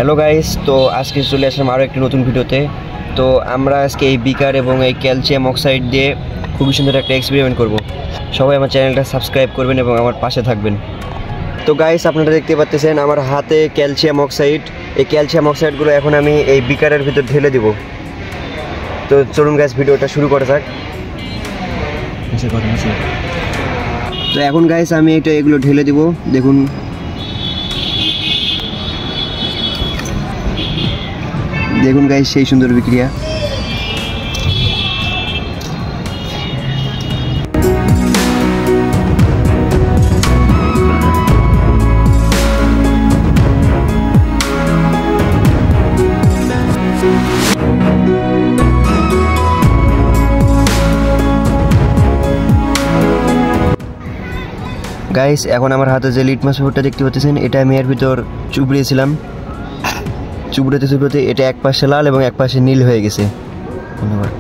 Hello guys, তো আজকে চলে আসলাম আরও একটি নতুন ভিডিওতে। তো আমরা আজকে এই বিকার এবং এই ক্যালসিয়াম অক্সাইড দিয়ে খুবই সুন্দর একটা এক্সপেরিমেন্ট করব। সবাই আমার চ্যানেলটা সাবস্ক্রাইব করবেন এবং আমার পাশে থাকবেন। তো গাইস, আপনারা দেখতে পাচ্ছেন আমার হাতে ক্যালসিয়াম অক্সাইড। এই ক্যালসিয়াম অক্সাইডগুলো এখন আমি এই বিকারের ভিতর ঢেলে দেব। তো চলুন গাইস, ভিডিওটা শুরু করা যাক। তো এখন গাইস আমি এগুলো ঢেলে দেব। দেখুন, দেখুন গাইস, সেই সুন্দর বিক্রিয়া। গাইস, এখন আমার হাতে যে লিটমাস পেপারটা দেখতে পাচ্ছেন, এটা আমি এর ভিতর চুবড়িয়েছিলাম। চুবড়াতে এটা এক পাশে লাল এবং এক পাশে নীল হয়ে গেছে। ধন্যবাদ।